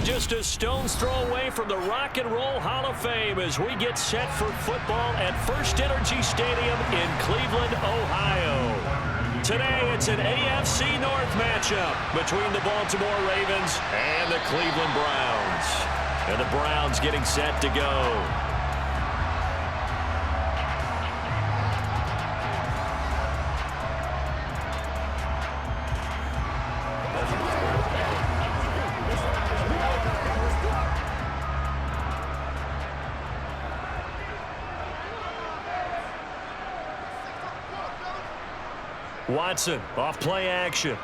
We're just a stone's throw away from the Rock and Roll Hall of Fame as we get set for football at First Energy Stadium in Cleveland, Ohio. Today, it's an AFC North matchup between the Baltimore Ravens and the Cleveland Browns. And the Browns getting set to go. Watson, off play action.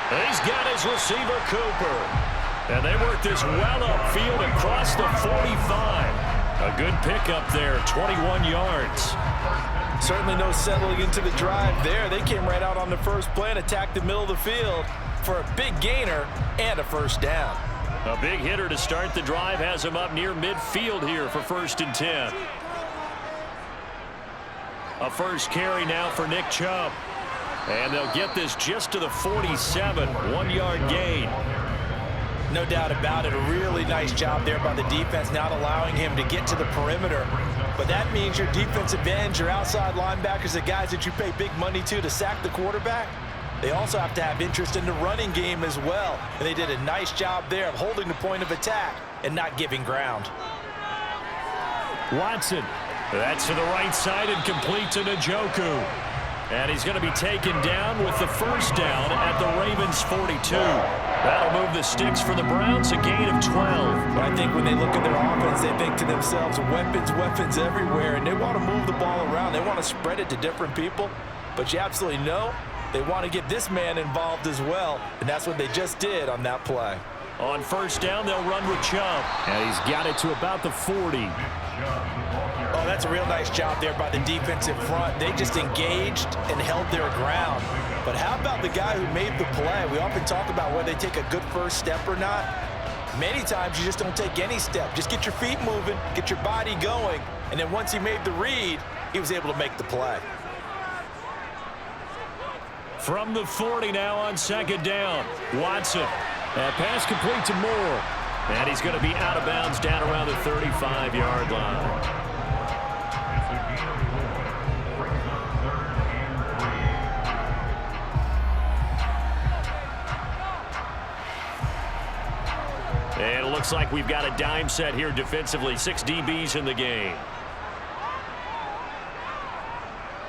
He's got his receiver, Cooper. And they work this well upfield across the 45. A good pickup there, 21 yards. Certainly no settling into the drive there. They came right out on the first play and attacked the middle of the field for a big gainer and a first down. A big hitter to start the drive has him up near midfield here for 1st and 10. A first carry now for Nick Chubb. And they'll get this just to the 47, 1-yard gain. No doubt about it. A really nice job there by the defense, not allowing him to get to the perimeter. But that means your defensive ends, your outside linebackers, the guys that you pay big money to sack the quarterback, they also have to have interest in the running game as well. And they did a nice job there of holding the point of attack and not giving ground. Watson. That's to the right side and complete to Njoku. And he's going to be taken down with the first down at the Ravens' 42. That'll move the sticks for the Browns, a gain of 12. I think when they look at their offense, they think to themselves, weapons, weapons everywhere, and they want to move the ball around. They want to spread it to different people. But you absolutely know they want to get this man involved as well, and that's what they just did on that play. On first down, they'll run with Chubb. And he's got it to about the 40. Oh, that's a real nice job there by the defensive front. They just engaged and held their ground. But how about the guy who made the play? We often talk about whether they take a good first step or not. Many times you just don't take any step. Just get your feet moving, get your body going, and then once he made the read, he was able to make the play. From the 40 now on 2nd down, Watson. That pass complete to Moore. And he's going to be out of bounds down around the 35-yard line. And it looks like we've got a dime set here defensively. 6 DBs in the game.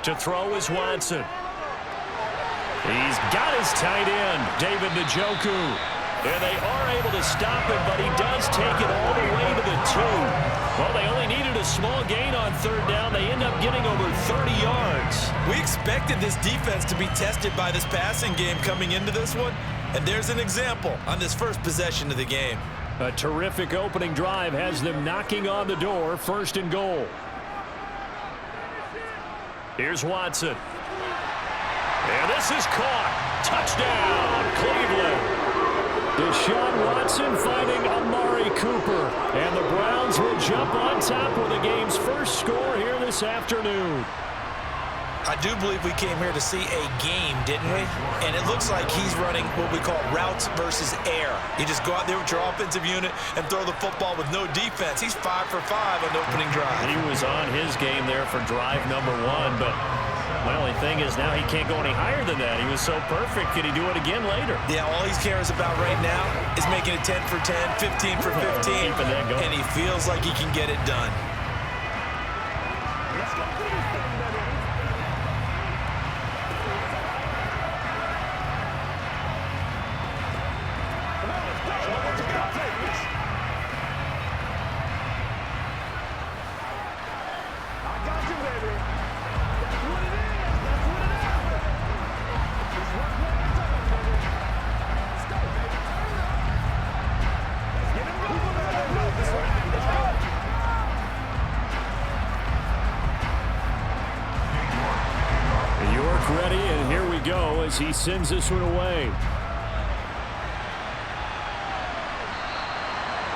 To throw is Watson. He's got his tight end, David Njoku. And they are able to stop him, but he does take it all the way to the 2. Well, they only needed a small gain on 3rd down. They end up getting over 30 yards. We expected this defense to be tested by this passing game coming into this one. And there's an example on this first possession of the game. A terrific opening drive has them knocking on the door, 1st and goal. Here's Watson. And this is caught. Touchdown, Cleveland. Deshaun Watson finding Amari Cooper. And the Browns will jump on top with the game's first score here this afternoon. I do believe we came here to see a game, didn't we? And it looks like he's running what we call routes versus air. You just go out there with your offensive unit and throw the football with no defense. He's 5 for 5 on the opening drive. He was on his game there for drive number 1, but my only thing is now he can't go any higher than that. He was so perfect. Can he do it again later? Yeah, all he cares about right now is making it 10 for 10, 15 for 15, keeping that going. And he feels like he can get it done. Ready, and here we go as he sends this one away.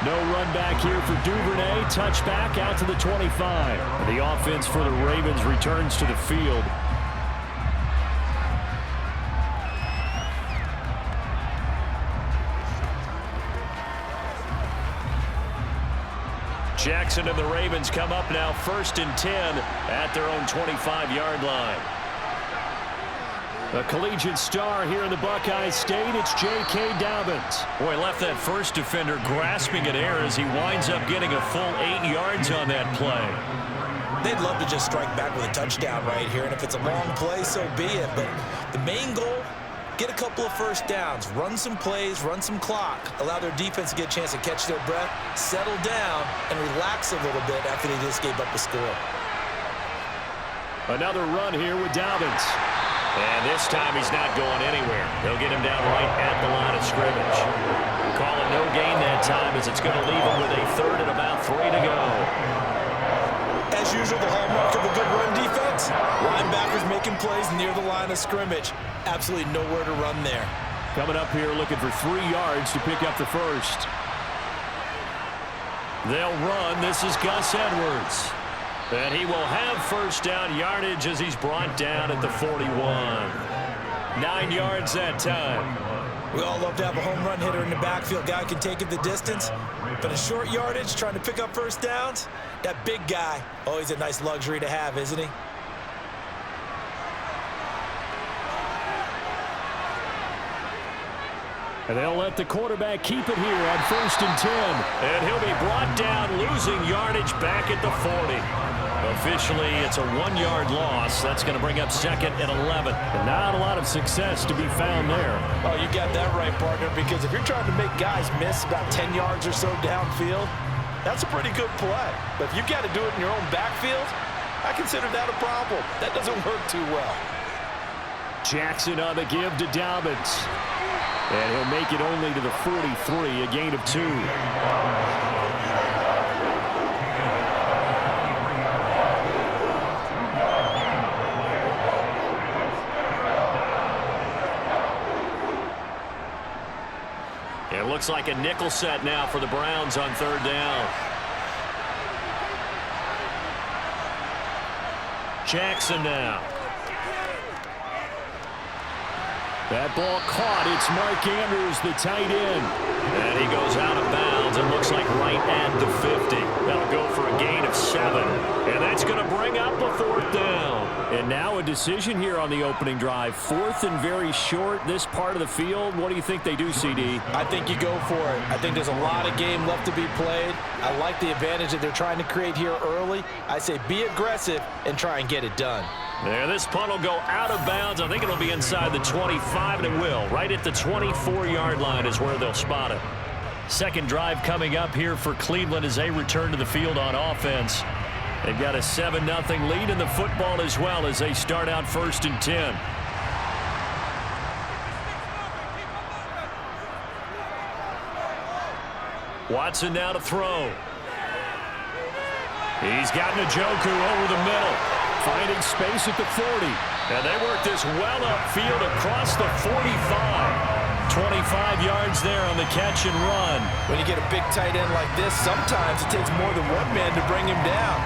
No run back here for Duvernay. Touchback out to the 25. And the offense for the Ravens returns to the field. Jackson and the Ravens come up now 1st and 10 at their own 25-yard line. A collegiate star here in the Buckeye State, it's J.K. Dobbins. Boy, left that first defender grasping at air as he winds up getting a full 8 yards on that play. They'd love to just strike back with a touchdown right here, and if it's a long play, so be it. But the main goal, get a couple of first downs, run some plays, run some clock, allow their defense to get a chance to catch their breath, settle down, and relax a little bit after they just gave up a score. Another run here with Dobbins. And this time he's not going anywhere. They'll get him down right at the line of scrimmage. Call it no gain that time as it's going to leave him with a 3rd and about 3 to go. As usual, the hallmark of a good run defense, linebackers making plays near the line of scrimmage. Absolutely nowhere to run there. Coming up here looking for 3 yards to pick up the first. They'll run. This is Gus Edwards. And he will have first down yardage as he's brought down at the 41. 9 yards that time. We all love to have a home run hitter in the backfield. Guy can take it the distance. But a short yardage, trying to pick up first downs, that big guy, always a nice luxury to have, isn't he? And they'll let the quarterback keep it here on 1st and 10. And he'll be brought down, losing yardage back at the 40. Officially, it's a 1-yard loss. That's going to bring up 2nd and 11. And not a lot of success to be found there. Oh, you got that right, partner, because if you're trying to make guys miss about 10 yards or so downfield, that's a pretty good play. But if you've got to do it in your own backfield, I consider that a problem. That doesn't work too well. Jackson on the give to Dobbins. And he'll make it only to the 43, a gain of 2. It looks like a nickel set now for the Browns on 3rd down. Jackson now. That ball caught. It's Mark Andrews, the tight end. And he goes out of bounds and looks like right at the 50. That'll go for a gain of 7. And that's going to bring up a 4th down. And now a decision here on the opening drive. 4th and very short, this part of the field. What do you think they do, CD? I think you go for it. I think there's a lot of game left to be played. I like the advantage that they're trying to create here early. I say be aggressive and try and get it done. There, this punt will go out of bounds. I think it'll be inside the 25, and it will. Right at the 24-yard line is where they'll spot it. Second drive coming up here for Cleveland as they return to the field on offense. They've got a 7-0 lead in the football as well as they start out 1st and 10. Watson now to throw. He's got Njoku over the middle. Finding space at the 40. And they work this well upfield across the 45. 25 yards there on the catch and run. When you get a big tight end like this, sometimes it takes more than one man to bring him down.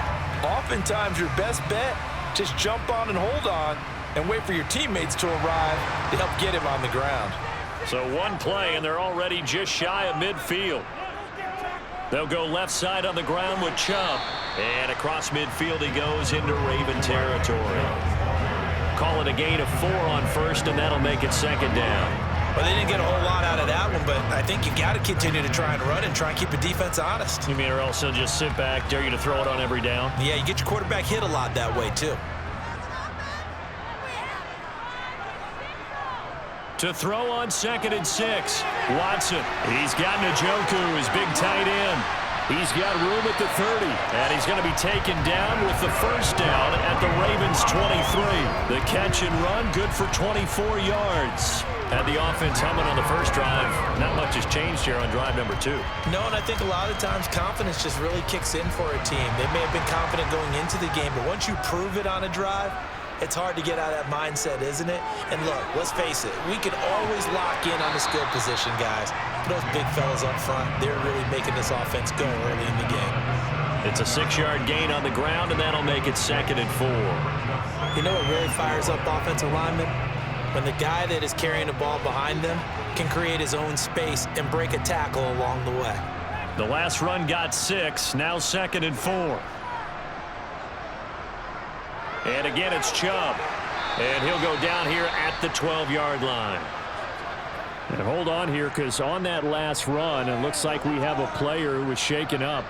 Oftentimes, your best bet, just jump on and hold on and wait for your teammates to arrive to help get him on the ground. So one play, and they're already just shy of midfield. They'll go left side on the ground with Chubb. And across midfield he goes into Raven territory. Call it a gain of 4 on 1st, and that'll make it 2nd down. Well, they didn't get a whole lot out of that one, but I think you got to continue to try and run and try and keep the defense honest. You mean or else they'll just sit back, dare you to throw it on every down? Yeah, you get your quarterback hit a lot that way, too. To throw on 2nd and 6. Watson. He's got Njoku, his big tight end. He's got room at the 30. And he's going to be taken down with the first down at the Ravens' 23. The catch and run, good for 24 yards. Had the offense humming on the first drive. Not much has changed here on drive number 2. No, and I think a lot of times confidence just really kicks in for a team. They may have been confident going into the game, but once you prove it on a drive, it's hard to get out of that mindset, isn't it? And look, let's face it, we can always lock in on the skill position, guys. But those big fellas up front, they're really making this offense go early in the game. It's a 6-yard gain on the ground, and that'll make it 2nd and 4. You know what really fires up offensive linemen? When the guy that is carrying the ball behind them can create his own space and break a tackle along the way. The last run got 6. Now 2nd and 4. And again, it's Chubb. And he'll go down here at the 12-yard line. And hold on here, because on that last run, it looks like we have a player who was shaken up.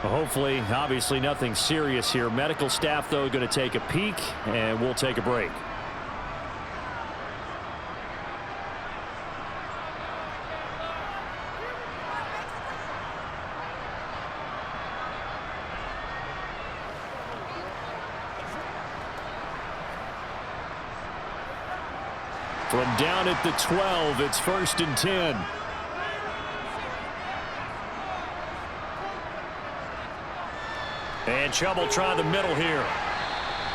Hopefully, obviously, nothing serious here. Medical staff, though, going to take a peek, and we'll take a break. From down at the 12, it's 1st and 10. And Chubb will try the middle here.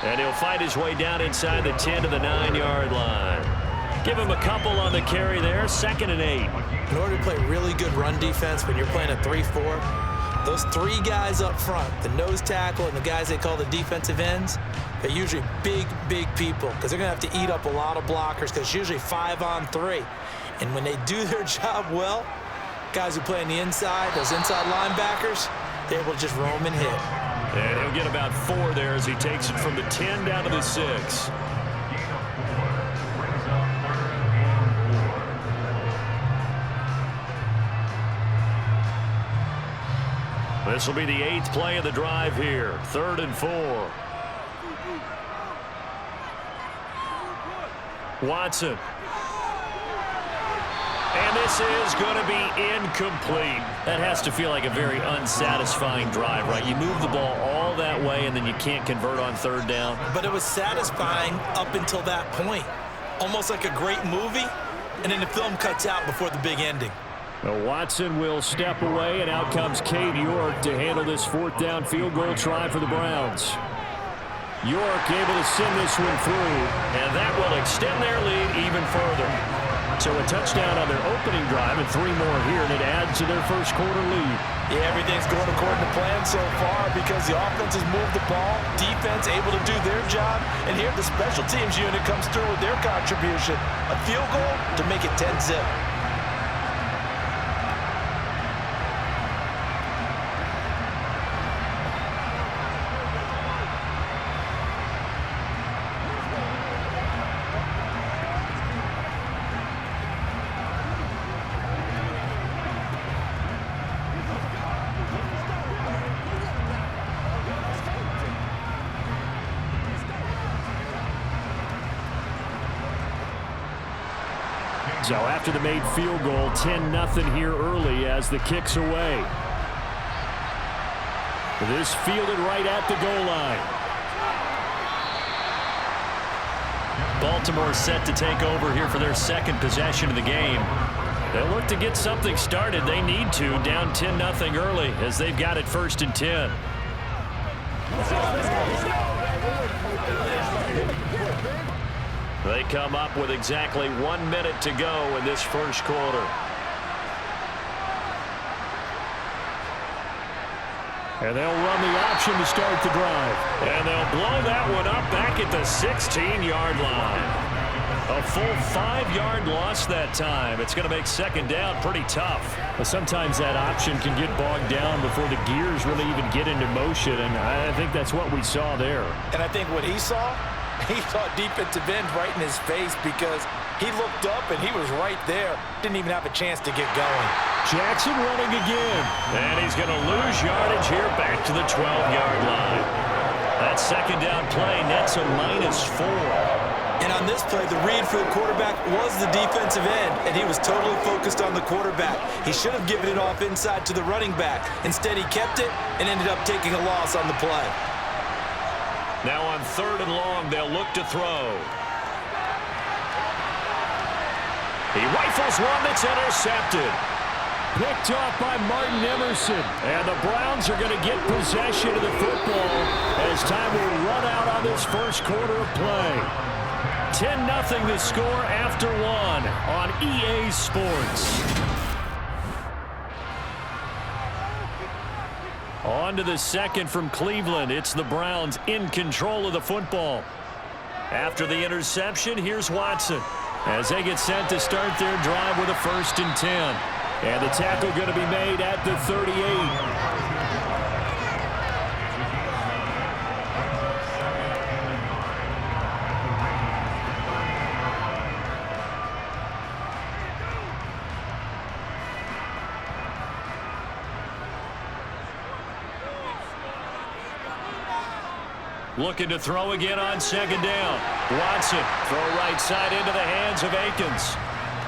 And he'll fight his way down inside the 10 to the 9-yard line. Give him a couple on the carry there. 2nd and 8. In order to play really good run defense when you're playing a 3-4, those 3 guys up front, the nose tackle and the guys they call the defensive ends, they're usually big people because they're going to have to eat up a lot of blockers because it's usually 5-on-3. And when they do their job well, guys who play on the inside, those inside linebackers, they're able to just roam and hit. And he'll get about 4 there as he takes it from the 10 down to the 6. This will be the 8th play of the drive here. 3rd and 4. Watson. And this is going to be incomplete. That has to feel like a very unsatisfying drive, right? You move the ball all that way, and then you can't convert on 3rd down. But it was satisfying up until that point. Almost like a great movie, and then the film cuts out before the big ending. Now Watson will step away, and out comes Cade York to handle this 4th down field goal try for the Browns. York able to send this one through, and that will extend their lead even further. So a touchdown on their opening drive and 3 more here, and it adds to their first quarter lead. Yeah, everything's going according to plan so far because the offense has moved the ball, defense able to do their job, and here the special teams unit comes through with their contribution. A field goal to make it 10-zip. So after the made field goal, 10-0 here early as the kick's away. This fielded right at the goal line. Baltimore set to take over here for their 2nd possession of the game. They'll look to get something started. They need to, down 10-0 early as they've got it 1st and 10. They come up with exactly 1 minute to go in this first quarter. And they'll run the option to start the drive. And they'll blow that one up back at the 16-yard line. A full 5-yard loss that time. It's going to make 2nd down pretty tough. But sometimes that option can get bogged down before the gears really even get into motion, and I think that's what we saw there. And I think what he saw defensive end right in his face because he looked up and he was right there. Didn't even have a chance to get going. Jackson running again. And he's going to lose yardage here back to the 12-yard line. That 2nd down play nets a -4. And on this play, the read for the quarterback was the defensive end, and he was totally focused on the quarterback. He should have given it off inside to the running back. Instead, he kept it and ended up taking a loss on the play. Now on 3rd and long, they'll look to throw. He rifles one that's intercepted. Picked off by Martin Emerson. And the Browns are going to get possession of the football as time will run out on this first quarter of play. 10-0 the score after 1 on EA Sports. On to the 2nd from Cleveland. It's the Browns in control of the football. After the interception, here's Watson as they get set to start their drive with a 1st and 10. And the tackle going to be made at the 38. Looking to throw again on second down. Watson, throw right side into the hands of Akins.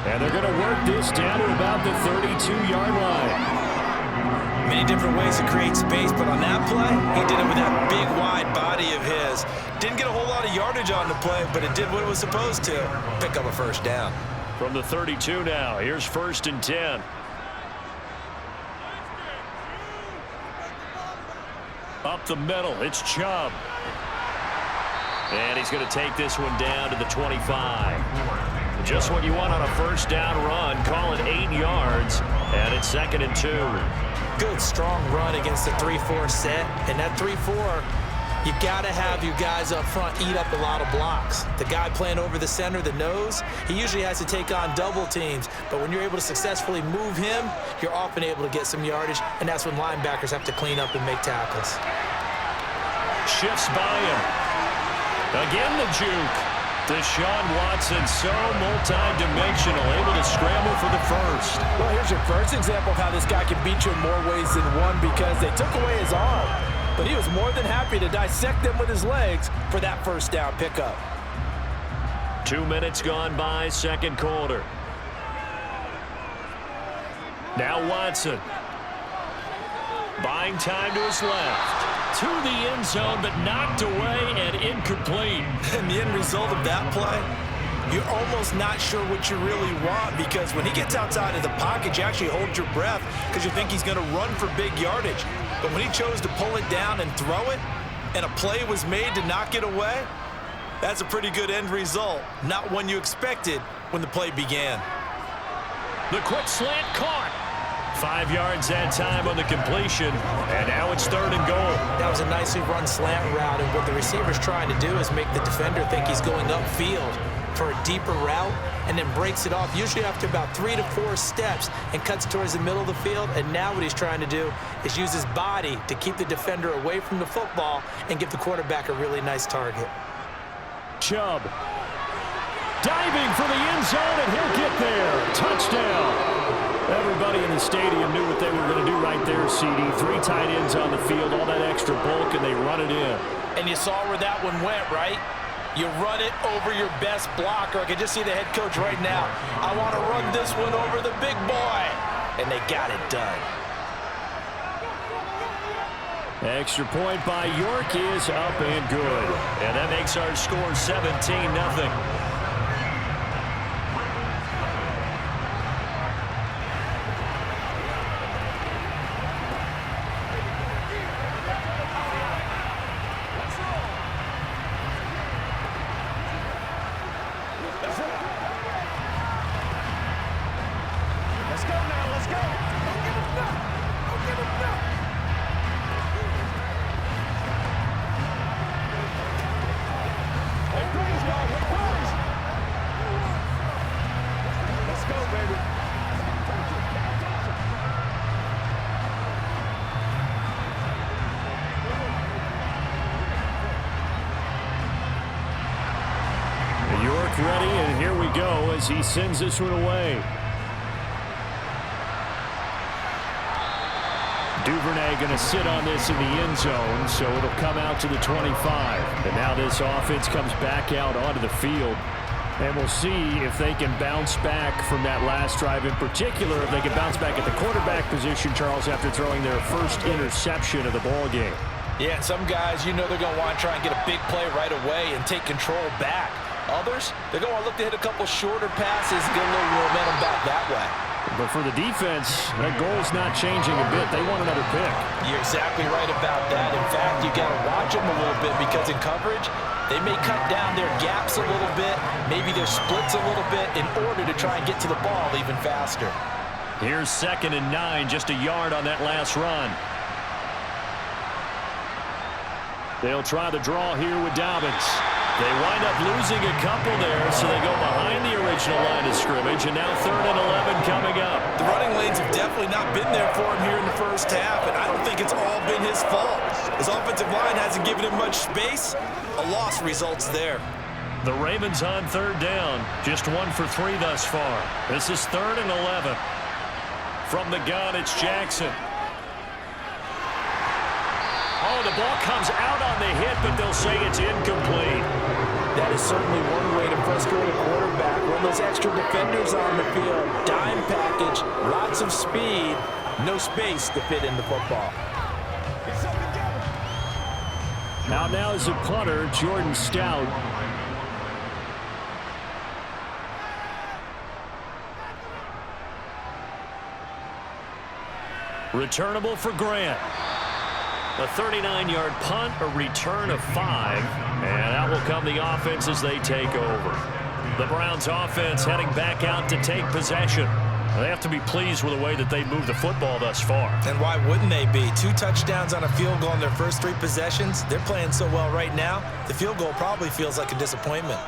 And they're going to work this down to about the 32-yard line. Many different ways to create space, but on that play, he did it with that big, wide body of his. Didn't get a whole lot of yardage on the play, but it did what it was supposed to. Pick up a first down. From the 32 now, here's 1st and 10. Up the middle, it's Chubb. And he's going to take this one down to the 25. Just what you want on a first down run. Call it 8 yards, and it's 2nd and 2. Good, strong run against the 3-4 set. And that 3-4, you got to have your guys up front eat up a lot of blocks. The guy playing over the center, the nose, he usually has to take on double teams. But when you're able to successfully move him, you're often able to get some yardage, and that's when linebackers have to clean up and make tackles. Shifts by him. Again the juke. Deshaun Watson, so multi-dimensional, able to scramble for the first. Well, here's your first example of how this guy can beat you in more ways than one, because they took away his arm. But he was more than happy to dissect them with his legs for that first down pickup. 2 minutes gone by, second quarter. Now Watson. Buying time to his left. To the end zone, but knocked away and incomplete. And the end result of that play, you're almost not sure what you really want, because when he gets outside of the pocket, you actually hold your breath because you think he's going to run for big yardage. But when he chose to pull it down and throw it, and a play was made to knock it away, that's a pretty good end result. Not one you expected when the play began. The quick slant caught. 5 yards that time on the completion, and now it's 3rd and goal. That was a nicely run slant route, and what the receiver's trying to do is make the defender think he's going upfield for a deeper route, and then breaks it off, usually after about 3 to 4 steps, and cuts towards the middle of the field. And now what he's trying to do is use his body to keep the defender away from the football and give the quarterback a really nice target. Chubb diving for the end zone, and he'll get there. Touchdown. Everybody in the stadium knew what they were going to do right there, CD. 3 tight ends on the field, all that extra bulk, and they run it in. And you saw where that one went, right? You run it over your best blocker. I can just see the head coach right now. I want to run this one over the big boy. And they got it done. Extra point by York is up and good. And that makes our score 17-0. Ready, and here we go as he sends this one away. Duvernay going to sit on this in the end zone, so it'll come out to the 25. And now this offense comes back out onto the field. And we'll see if they can bounce back from that last drive, in particular, if they can bounce back at the quarterback position, Charles, after throwing their first interception of the ball game. Yeah, and some guys, you know they're going to want to try and get a big play right away and take control back. Others, they're going to look to hit a couple shorter passes and get a little momentum back that way. But for the defense, that goal's not changing a bit. They want another pick. You're exactly right about that. In fact, you got to watch them a little bit, because in coverage, they may cut down their gaps a little bit, maybe their splits a little bit, in order to try and get to the ball even faster. Here's 2nd and 9, just a yard on that last run. They'll try the draw here with Dobbins. They wind up losing a couple there, so they go behind the original line of scrimmage, and now 3rd and 11 coming up. The running lanes have definitely not been there for him here in the first half, and I don't think it's all been his fault. His offensive line hasn't given him much space. A loss results there. The Ravens on third down. Just 1 for 3 thus far. This is 3rd and 11. From the gun, it's Jackson. Oh, the ball comes out on the hit, but they'll say it's incomplete. That is certainly one way to frustrate a quarterback. When those extra defenders on the field, dime package, lots of speed, no space to fit in the football. Now is the punter, Jordan Stout. Returnable for Grant. A 39-yard punt, a return of 5, and out will come the offense as they take over. The Browns offense heading back out to take possession. They have to be pleased with the way that they moved the football thus far. And why wouldn't they be? 2 touchdowns on a field goal in their first 3 possessions. They're playing so well right now, the field goal probably feels like a disappointment.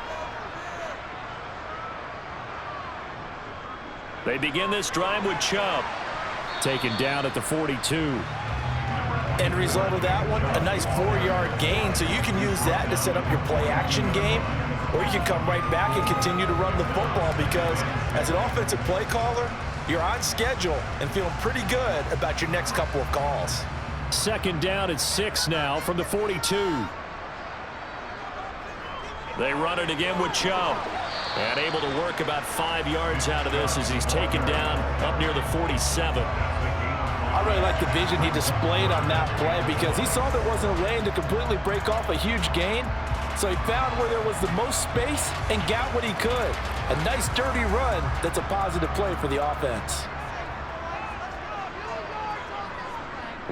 They begin this drive with Chubb. Taken down at the 42. End result of that one, a nice 4-yard gain, so you can use that to set up your play-action game, or you can come right back and continue to run the football because as an offensive play caller, you're on schedule and feeling pretty good about your next couple of calls. 2nd down at 6 now from the 42. They run it again with Chubb. And able to work about 5 yards out of this as he's taken down up near the 47. I really like the vision he displayed on that play because he saw there wasn't a lane to completely break off a huge gain. So he found where there was the most space and got what he could. A nice dirty run that's a positive play for the offense.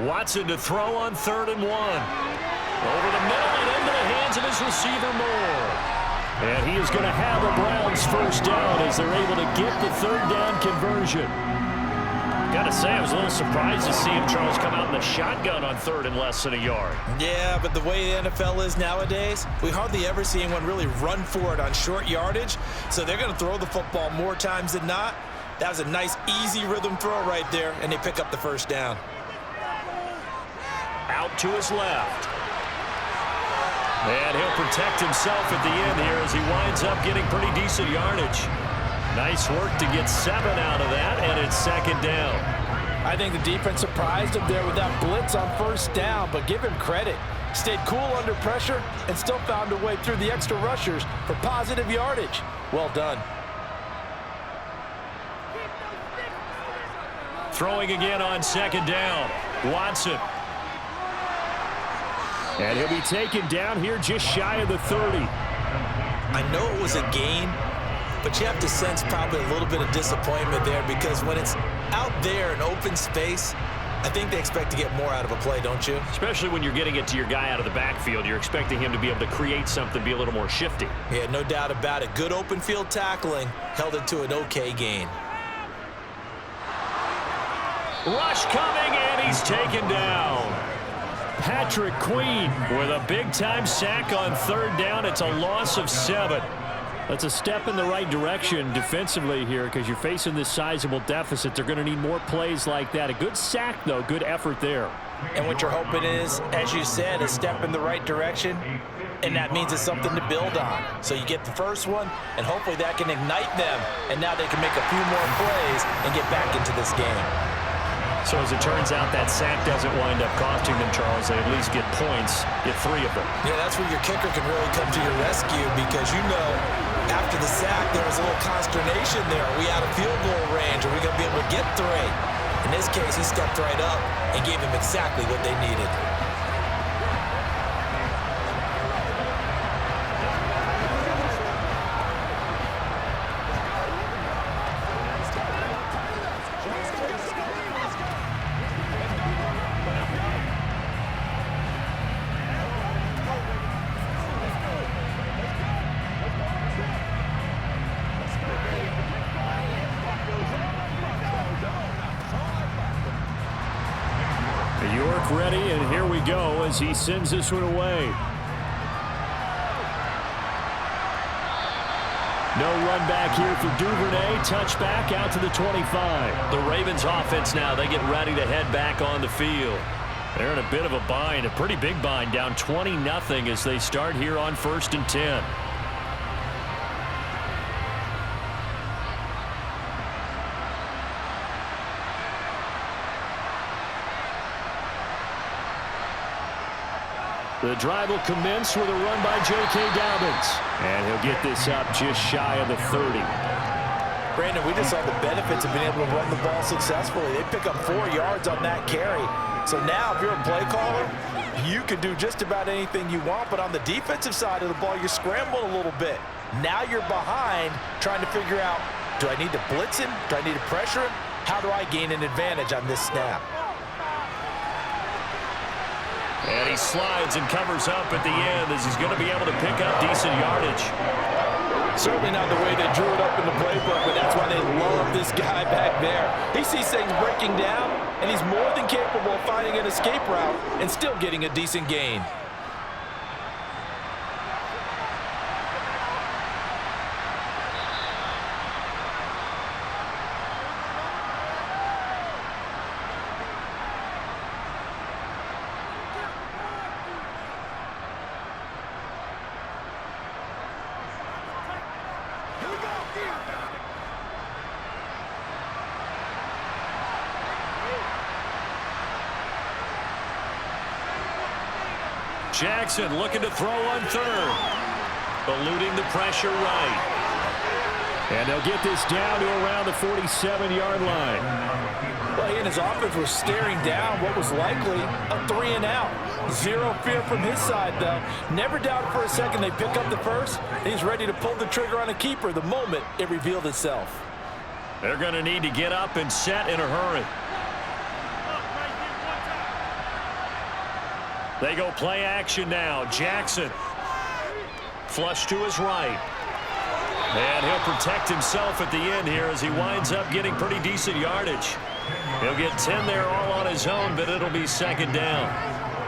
Watson to throw on 3rd and 1. Over the middle and into the hands of his receiver Moore. And he is going to have a Browns first down as they're able to get the 3rd down conversion. Got to say, I was a little surprised to see him, Charles, come out in the shotgun on 3rd and less than a yard. Yeah, but the way the NFL is nowadays, we hardly ever see anyone really run for it on short yardage. So they're going to throw the football more times than not. That was a nice, easy rhythm throw right there, and they pick up the first down. Out to his left. And he'll protect himself at the end here as he winds up getting pretty decent yardage. Nice work to get 7 out of that, and it's 2nd down. I think the defense surprised him there with that blitz on 1st down, but give him credit. Stayed cool under pressure and still found a way through the extra rushers for positive yardage. Well done. Throwing again on 2nd down. Watson. And he'll be taken down here just shy of the 30. I know it was a gain, but you have to sense probably a little bit of disappointment there because when it's out there in open space, I think they expect to get more out of a play, don't you? Especially when you're getting it to your guy out of the backfield. You're expecting him to be able to create something, be a little more shifty. Yeah, no doubt about it. Good open field tackling held it to an okay gain. Rush coming, and he's taken down. Patrick Queen with a big-time sack on 3rd down. It's a loss of 7. That's a step in the right direction defensively here because you're facing this sizable deficit. They're going to need more plays like that. A good sack, though. Good effort there. And what you're hoping is, as you said, a step in the right direction, and that means it's something to build on. So you get the first one, and hopefully that can ignite them, and now they can make a few more plays and get back into this game. So as it turns out, that sack doesn't wind up costing them, Charles. They at least get points, get 3 of them. Yeah, that's where your kicker can really come to your rescue because you know after the sack there was a little consternation there. Are we out of field goal range? Are we going to be able to get 3? In this case, he stepped right up and gave them exactly what they needed. York ready, and here we go as he sends this one away. No run back here for Duvernay. Touchback out to the 25. The Ravens offense now, they get ready to head back on the field. They're in a bit of a bind, a pretty big bind, down 20-0 as they start here on 1st and 10. The drive will commence with a run by J.K. Dobbins. And he'll get this up just shy of the 30. Brandon, we just saw the benefits of being able to run the ball successfully. They pick up 4 yards on that carry. So now if you're a play caller, you can do just about anything you want. But on the defensive side of the ball, you're scrambling a little bit. Now you're behind trying to figure out, do I need to blitz him? Do I need to pressure him? How do I gain an advantage on this snap? And he slides and covers up at the end as he's going to be able to pick up decent yardage. Certainly not the way they drew it up in the playbook, but that's why they love this guy back there. He sees things breaking down, and he's more than capable of finding an escape route and still getting a decent gain. Jackson looking to throw on 3rd. Eluding the pressure right. And they'll get this down to around the 47-yard line. Well, he and his offense were staring down what was likely a 3-and-out. Zero fear from his side, though. Never doubted for a second they pick up the first. He's ready to pull the trigger on a keeper the moment it revealed itself. They're going to need to get up and set in a hurry. They go play action now. Jackson. Flush to his right. And he'll protect himself at the end here as he winds up getting pretty decent yardage. He'll get 10 there all on his own, but it'll be 2nd down.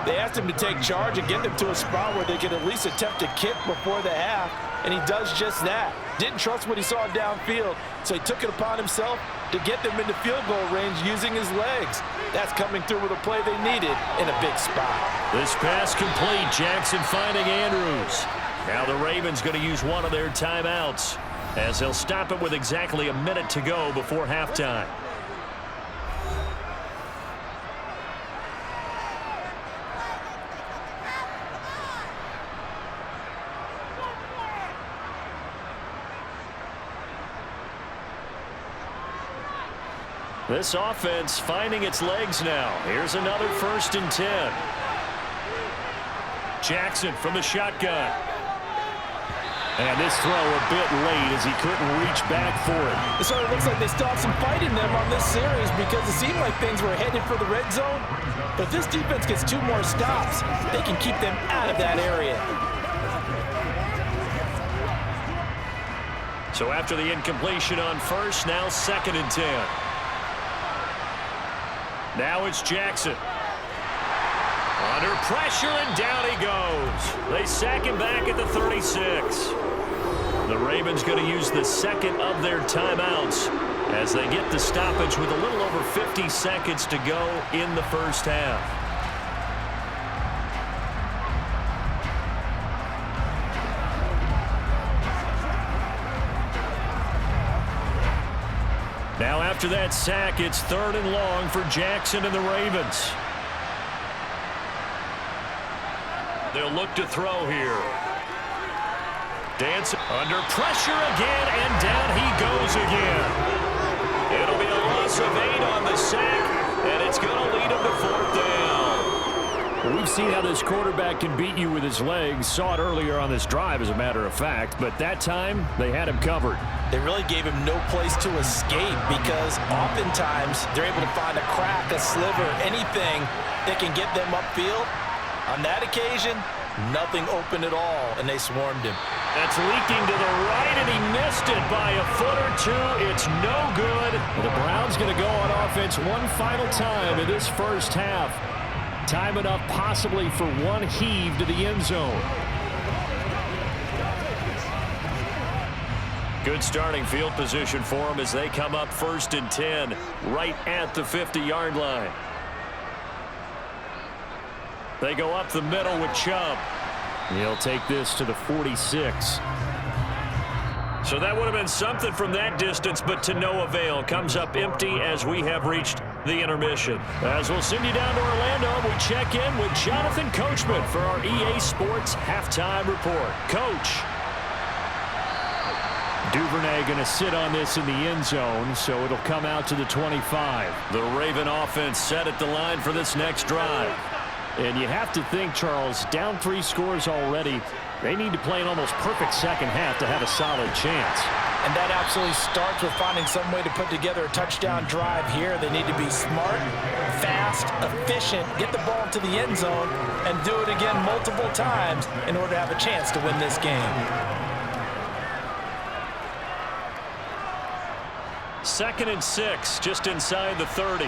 They asked him to take charge and get them to a spot where they could at least attempt to kick before the half, and he does just that. Didn't trust what he saw downfield, so he took it upon himself to get them into field goal range using his legs. That's coming through with a play they needed in a big spot. This pass complete. Jackson finding Andrews. Now the Ravens going to use one of their timeouts as they'll stop it with exactly a minute to go before halftime. This offense finding its legs now. Here's another 1st and 10. Jackson from the shotgun. And this throw a bit late as he couldn't reach back for it. It sort of looks like they still have some fight in them on this series because it seemed like things were headed for the red zone. But this defense gets 2 more stops. They can keep them out of that area. So after the incompletion on 1st, now 2nd and 10. Now it's Jackson. Under pressure, and down he goes. They sack him back at the 36. The Ravens going to use the 2nd of their timeouts as they get the stoppage with a little over 50 seconds to go in the 1st half. Now after that sack, it's 3rd and long for Jackson and the Ravens. They'll look to throw here. Dancing under pressure again, and down he goes again. It'll be a loss of 8 on the sack, and it's going to lead him to 4th down. Well, we've seen how this quarterback can beat you with his legs. Saw it earlier on this drive, as a matter of fact, but that time they had him covered. They really gave him no place to escape because oftentimes they're able to find a crack, a sliver, anything that can get them upfield. On that occasion, nothing open at all, and they swarmed him. That's leaking to the right, and he missed it by a foot or 2. It's no good. The Browns going to go on offense one final time in this 1st half. Time enough possibly for one heave to the end zone. Good starting field position for them as they come up 1st and 10 right at the 50-yard line. They go up the middle with Chubb. He'll take this to the 46. So that would have been something from that distance, but to no avail. Comes up empty as we have reached the intermission. As we'll send you down to Orlando, we check in with Jonathan Coachman for our EA Sports Halftime Report. Coach. Duvernay going to sit on this in the end zone, so it'll come out to the 25. The Raven offense set at the line for this next drive. And you have to think, Charles, down 3 scores already. They need to play an almost perfect second half to have a solid chance. And that absolutely starts with finding some way to put together a touchdown drive here. They need to be smart, fast, efficient, get the ball to the end zone, and do it again multiple times in order to have a chance to win this game. 2nd and 6, just inside the 30.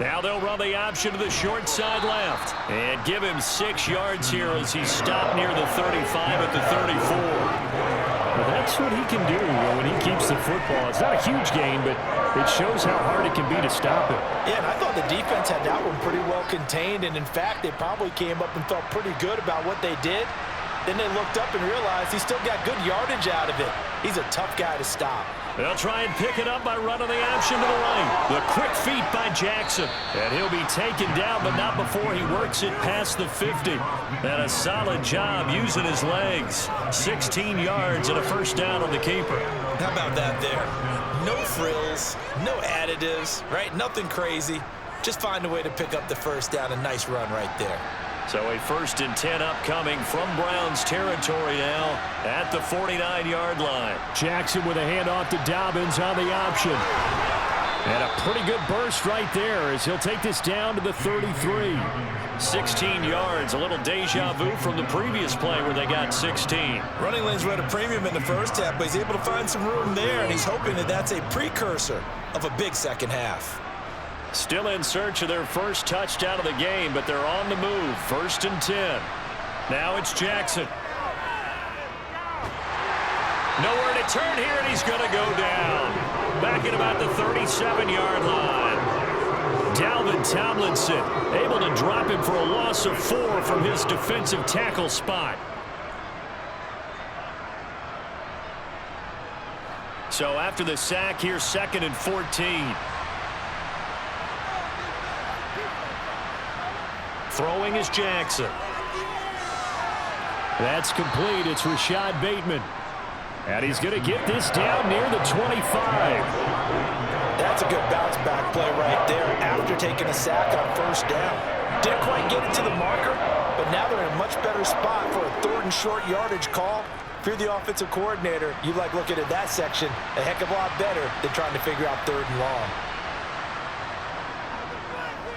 Now they'll run the option to the short side left and give him 6 yards here as he's stopped near the 35 at the 34. Well, that's what he can do when he keeps the football. It's not a huge gain, but it shows how hard it can be to stop it. Yeah, and I thought the defense had that one pretty well contained, and in fact, they probably came up and felt pretty good about what they did. Then they looked up and realized he still got good yardage out of it. He's a tough guy to stop. They'll try and pick it up by running the option to the right. The quick feet by Jackson. And he'll be taken down, but not before he works it past the 50. And a solid job using his legs. 16 yards and a first down on the keeper. How about that there? No frills, no additives, right? Nothing crazy. Just find a way to pick up the first down. A nice run right there. So a 1st and 10 upcoming from Browns territory now at the 49-yard line. Jackson with a handoff to Dobbins on the option. And a pretty good burst right there as he'll take this down to the 33. 16 yards, a little deja vu from the previous play where they got 16. Running lanes were at a premium in the first half, but he's able to find some room there, and he's hoping that that's a precursor of a big second half. Still in search of their first touchdown of the game, but they're on the move. 1st and 10. Now it's Jackson. Nowhere to turn here, and he's going to go down. Back at about the 37-yard line. Dalvin Tomlinson able to drop him for a loss of 4 from his defensive tackle spot. So after the sack here, 2nd and 14. Throwing is Jackson. That's complete. It's Rashad Bateman. And he's going to get this down near the 25. That's a good bounce back play right there after taking a sack on 1st down. Didn't quite get it to the marker, but now they're in a much better spot for a 3rd and short yardage call. If you're the offensive coordinator, you like looking at that section a heck of a lot better than trying to figure out 3rd and long.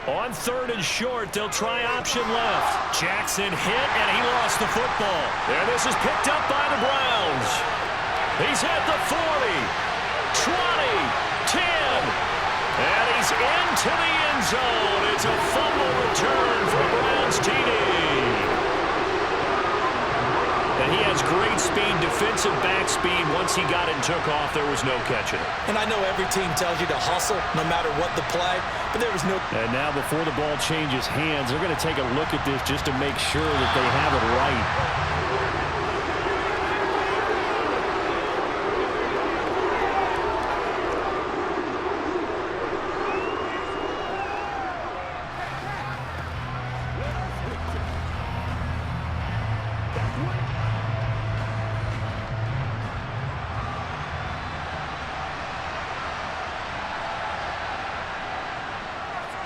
On 3rd and short, they'll try option left. Jackson hit, and he lost the football. And this is picked up by the Browns. He's at the 40, 20, 10, and he's into the end zone. It's a fumble return for Browns TD. And he has great speed, defensive back speed. Once he got it and took off, there was no catching it. And I know every team tells you to hustle no matter what the play, but there was no... And now before the ball changes hands, they're going to take a look at this just to make sure that they have it right.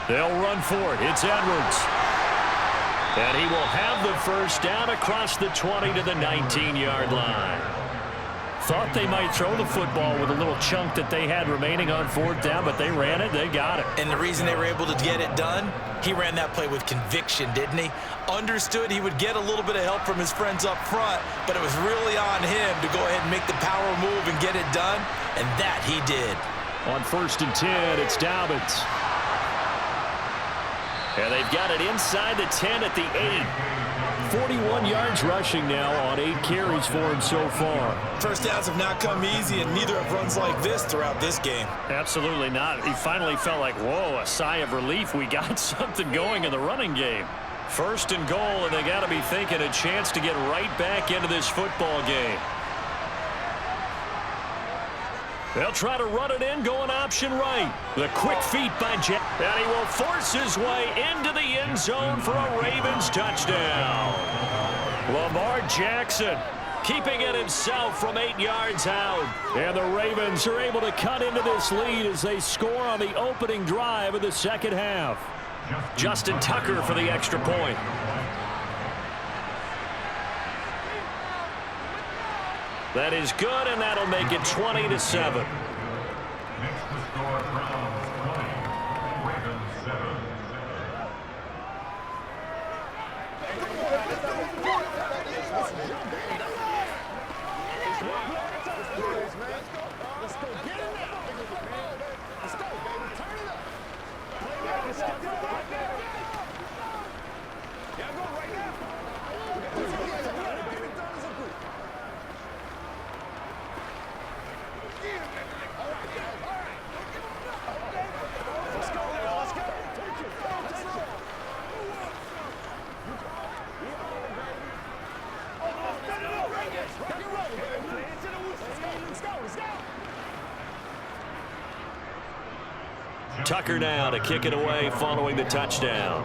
They'll run for it. It's Edwards. And he will have the first down across the 20 to the 19-yard line. Thought they might throw the football with a little chunk that they had remaining on 4th down, but they ran it. They got it. And the reason they were able to get it done, he ran that play with conviction, didn't he? Understood he would get a little bit of help from his friends up front, but it was really on him to go ahead and make the power move and get it done, and that he did. On 1st and 10, it's Dobbins. And they've got it inside the 10 at the 8. 41 yards rushing now on 8 carries for him so far. First downs have not come easy, and neither have runs like this throughout this game. Absolutely not. He finally felt like, whoa, a sigh of relief. We got something going in the running game. First and goal, and they got to be thinking a chance to get right back into this football game. They'll try to run it in, going option right. The quick feet by Jack. And he will force his way into the end zone for a Ravens touchdown. Lamar Jackson keeping it himself from 8 yards out. And the Ravens are able to cut into this lead as they score on the opening drive of the second half. Justin Tucker for the extra point. That is good, and that'll make it 20-7. Tucker now to kick it away following the touchdown.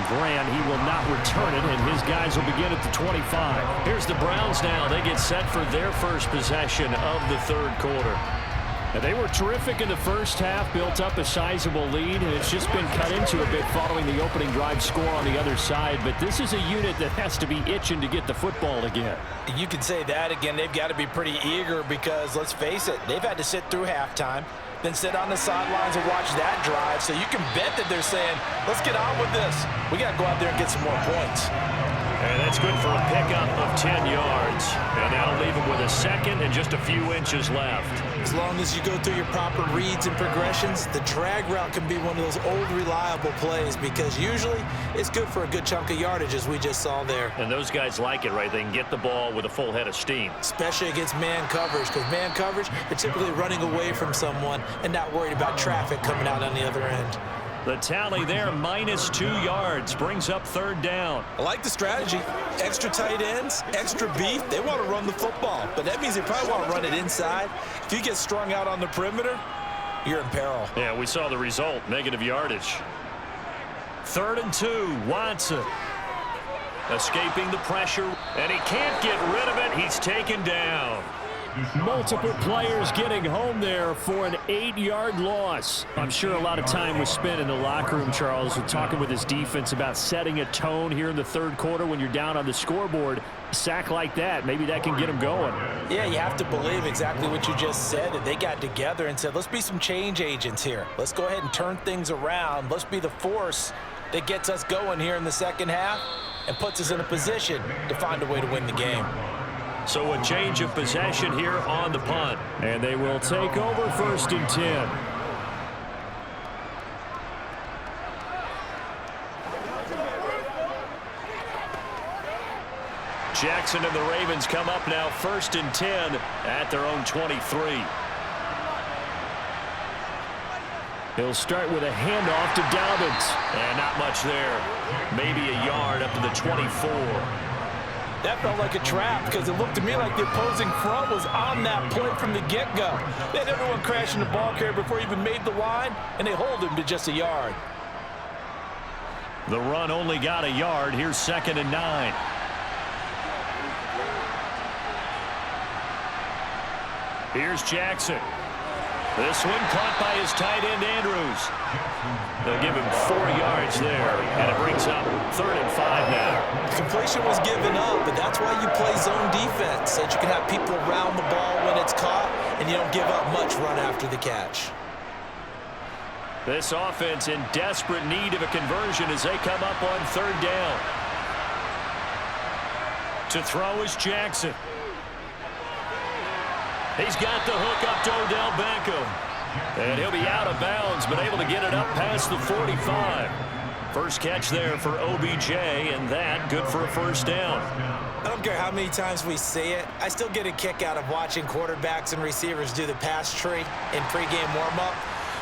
Grant, he will not return it, and his guys will begin at the 25. Here's the Browns now. They get set for their first possession of the third quarter. And they were terrific in the first half, built up a sizable lead, and it's just been cut into a bit following the opening drive score on the other side. But this is a unit that has to be itching to get the football again. You can say that again. They've got to be pretty eager because, let's face it, they've had to sit through halftime, then sit on the sidelines and watch that drive. So you can bet that they're saying, let's get on with this. We got to go out there and get some more points. And that's good for a pickup of 10 yards. And that'll leave him with a second and just a few inches left. As long as you go through your proper reads and progressions, the drag route can be one of those old reliable plays because usually it's good for a good chunk of yardage, as we just saw there. And those guys like it, right? They can get the ball with a full head of steam. Especially against man coverage, because man coverage, they're typically running away from someone and not worried about traffic coming out on the other end. The tally there, -2 yards, brings up third down. I like the strategy. Extra tight ends, extra beef. They want to run the football, but that means they probably want to run it inside. If you get strung out on the perimeter, you're in peril. Yeah, we saw the result, negative yardage. 3rd and 2, Watson. Escaping the pressure, and he can't get rid of it. He's taken down. Multiple players getting home there for an 8-yard loss. I'm sure a lot of time was spent in the locker room, Charles, with talking with his defense about setting a tone here in the third quarter when you're down on the scoreboard. A sack like that, maybe that can get them going. Yeah, you have to believe exactly what you just said, that they got together and said, let's be some change agents here. Let's go ahead and turn things around. Let's be the force that gets us going here in the second half and puts us in a position to find a way to win the game. So a change of possession here on the punt. And they will take over 1st and 10. Jackson and the Ravens come up now 1st and 10 at their own 23. He'll start with a handoff to Dobbins. And not much there. Maybe a yard up to the 24. That felt like a trap because it looked to me like the opposing front was on that play from the get-go. They had everyone crashing the ball carrier before he even made the line, and they hold him to just a yard. The run only got a yard. Here's 2nd and 9. Here's Jackson. This one caught by his tight end, Andrews. They'll give him 4 yards there, and it brings up 3rd and 5 now. Completion was given up, but that's why you play zone defense, so that you can have people around the ball when it's caught, and you don't give up much run after the catch. This offense in desperate need of a conversion as they come up on 3rd down. To throw is Jackson. He's got the hook up to Odell Beckham. And he'll be out of bounds, but able to get it up past the 45. First catch there for OBJ, and that good for a first down. I don't care how many times we see it. I still get a kick out of watching quarterbacks and receivers do the pass tree in pregame warm-up.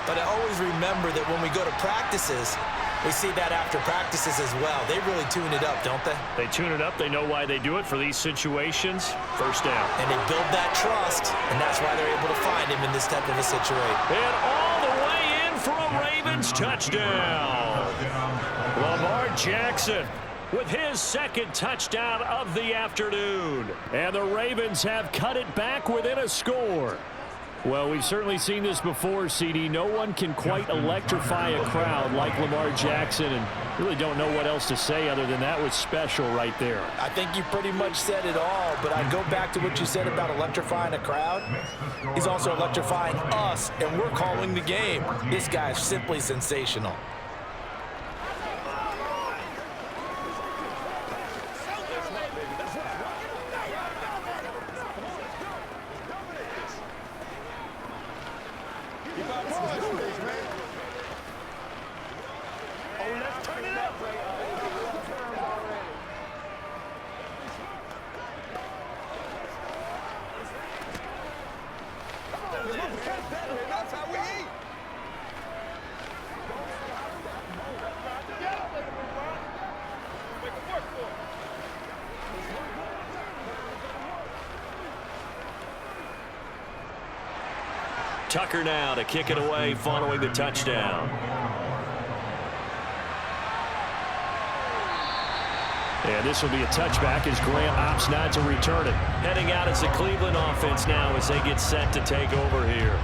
But I always remember that when we go to practices, we see that after practices as well. They really tune it up, don't they? They tune it up. They know why they do it for these situations. First down. And they build that trust, and that's why they're able to find him in this type of a situation. And all the way in for a Ravens touchdown. Lamar Jackson with his second touchdown of the afternoon. And the Ravens have cut it back within a score. Well, we've certainly seen this before, CD. No one can quite electrify a crowd like Lamar Jackson, and really don't know what else to say other than that was special right there. I think you pretty much said it all, but I'd go back to what you said about electrifying a crowd. He's also electrifying us, and we're calling the game. This guy is simply sensational. Tucker now to kick it away following the touchdown. And this will be a touchback as Grant opts not to return it. Heading out as the Cleveland offense now as they get set to take over here.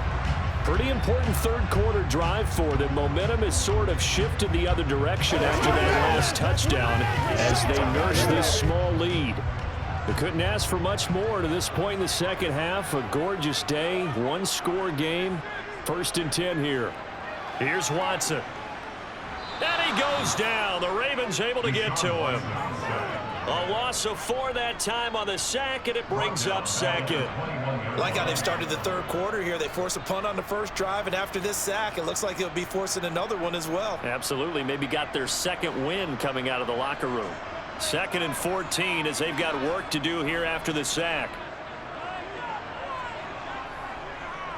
Pretty important third quarter drive for them. Momentum has sort of shifted the other direction after that last touchdown as they nurse this small lead. They couldn't ask for much more to this point in the second half. A gorgeous day, one-score game. 1st and 10 here. Here's Watson. And he goes down. The Ravens able to get to him. A loss of 4 that time on the sack, and it brings up second. Like how they've started the third quarter here. They force a punt on the first drive, and after this sack, it looks like they'll be forcing another one as well. Absolutely. Maybe got their second win coming out of the locker room. 2nd and 14 as they've got work to do here after the sack.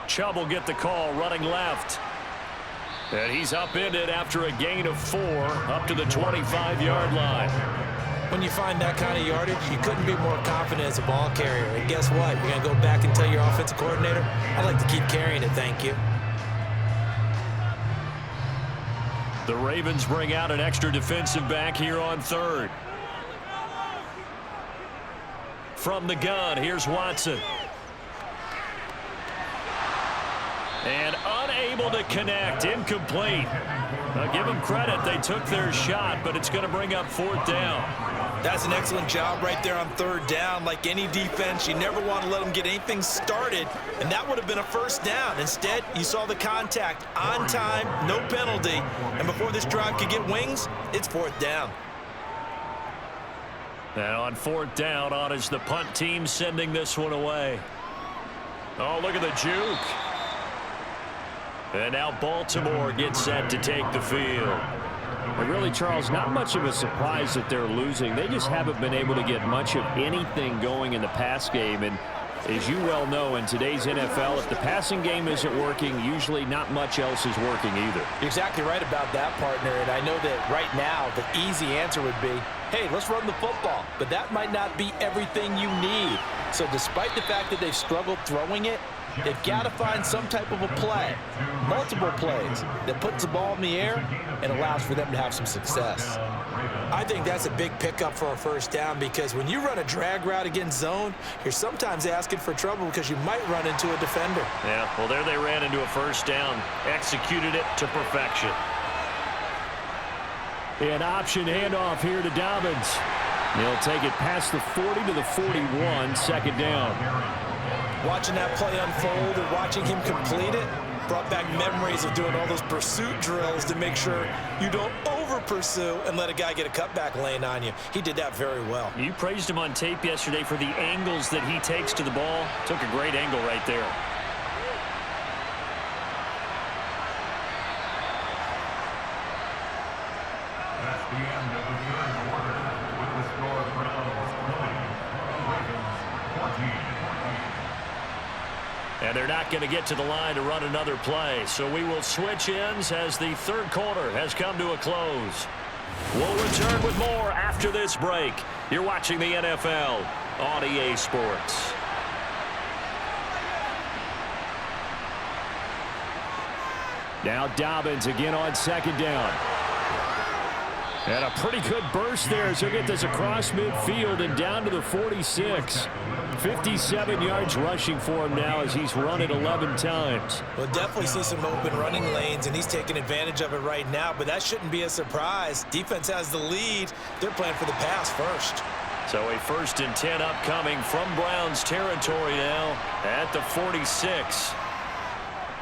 Chubb will get the call running left. And he's upended after a gain of 4 up to the 25-yard line. When you find that kind of yardage, you couldn't be more confident as a ball carrier. And guess what? You're going to go back and tell your offensive coordinator, I'd like to keep carrying it, thank you. The Ravens bring out an extra defensive back here on 3rd. From the gun, here's Watson. And unable to connect, incomplete. Now give them credit, they took their shot, but it's going to bring up 4th down. That's an excellent job right there on 3rd down. Like any defense, you never want to let them get anything started, and that would have been a 1st down. Instead, you saw the contact on time, no penalty, and before this drive could get wings, it's 4th down. Now on 4th down, on is the punt team sending this one away. Oh, look at the juke. And now Baltimore gets set to take the field. And really, Charles, not much of a surprise that they're losing. They just haven't been able to get much of anything going in the pass game. And as you well know, in today's NFL, if the passing game isn't working, usually not much else is working either. You're exactly right about that, partner. And I know that right now the easy answer would be, hey, let's run the football. But that might not be everything you need. So despite the fact that they've struggled throwing it, they've got to find some type of a play, multiple plays, that puts the ball in the air and allows for them to have some success. I think that's a big pickup for a 1st down because when you run a drag route against zone, you're sometimes asking for trouble because you might run into a defender. Yeah, well, there they ran into a 1st down, executed it to perfection. An option handoff here to Dobbins. He'll take it past the 40 to the 41, 2nd down. Watching that play unfold and watching him complete it brought back memories of doing all those pursuit drills to make sure you don't over-pursue and let a guy get a cutback lane on you. He did that very well. You praised him on tape yesterday for the angles that he takes to the ball. Took a great angle right there. And they're not going to get to the line to run another play. So we will switch ends as the third quarter has come to a close. We'll return with more after this break. You're watching the NFL on EA Sports. Now Dobbins again on second down. And a pretty good burst there as he'll get this across midfield and down to the 46. 57 yards rushing for him now as he's run it 11 times. We'll definitely see some open running lanes, and he's taking advantage of it right now, but that shouldn't be a surprise. Defense has the lead. They're playing for the pass first. So a 1st and 10 upcoming from Browns territory now at the 46.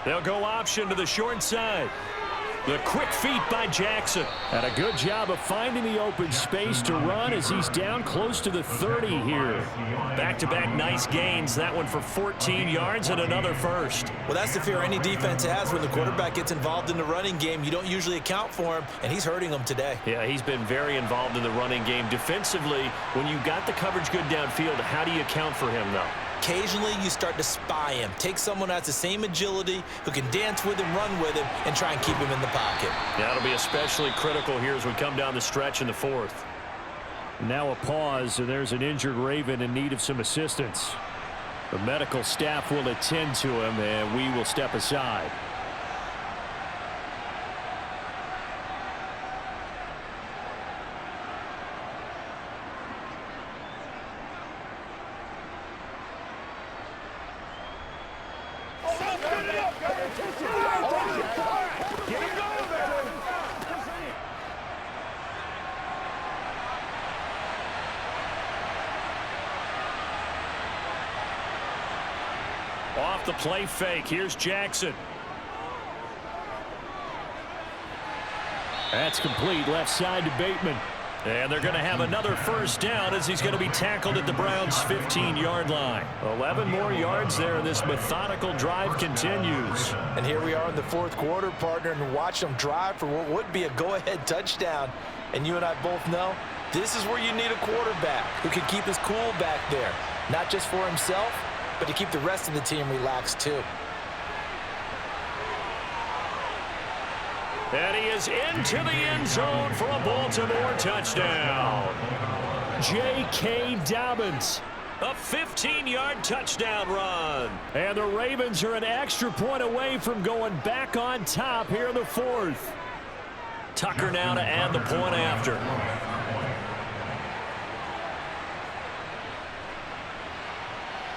They'll go option to the short side. The quick feet by Jackson. And a good job of finding the open space to run as he's down close to the 30 here. Back-to-back nice gains. That one for 14 yards and another first. Well, that's the fear any defense has when the quarterback gets involved in the running game. You don't usually account for him, and he's hurting them today. Yeah, he's been very involved in the running game. Defensively, when you got the coverage good downfield, how do you account for him, though? Occasionally, you start to spy him. Take someone who has the same agility, who can dance with him, run with him, and try and keep him in the pocket. That'll be especially critical here as we come down the stretch in the fourth. Now a pause, and there's an injured Raven in need of some assistance. The medical staff will attend to him, and we will step aside. Off the play fake. Here's Jackson. That's complete. Left side to Bateman. And they're going to have another first down as he's going to be tackled at the Browns' 15-yard line. 11 more yards there. This methodical drive continues. And here we are in the fourth quarter, partner, and watch them drive for what would be a go-ahead touchdown. And you and I both know this is where you need a quarterback who can keep his cool back there, not just for himself, but to keep the rest of the team relaxed too. And he is into the end zone for a Baltimore touchdown. J.K. Dobbins. A 15-yard touchdown run. And the Ravens are an extra point away from going back on top here in the fourth. Tucker now to add the point after.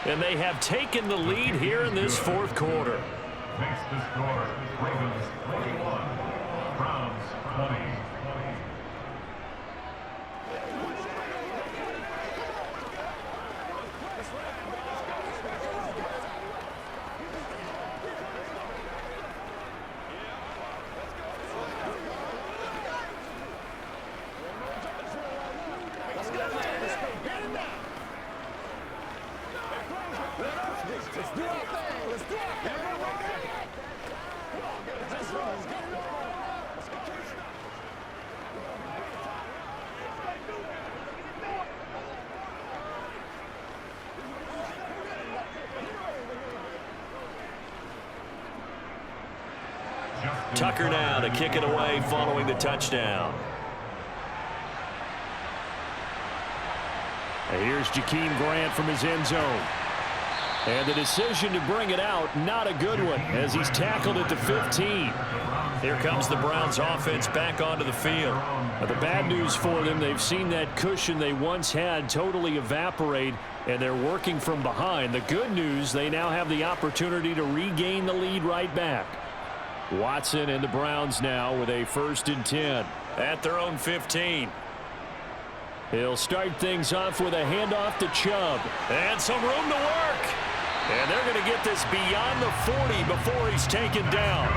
And they have taken the lead here in this fourth quarter. Makes the score Ravens 21, Browns 20. Tucker now to kick it away following the touchdown. And here's Jakeem Grant from his end zone. And the decision to bring it out, not a good one, as he's tackled at the 15. Here comes the Browns offense back onto the field. Now, the bad news for them, they've seen that cushion they once had totally evaporate, and they're working from behind. The good news, they now have the opportunity to regain the lead right back. Watson and the Browns now with a 1st and 10. At their own 15. He'll start things off with a handoff to Chubb. And some room to work. And they're going to get this beyond the 40 before he's taken down.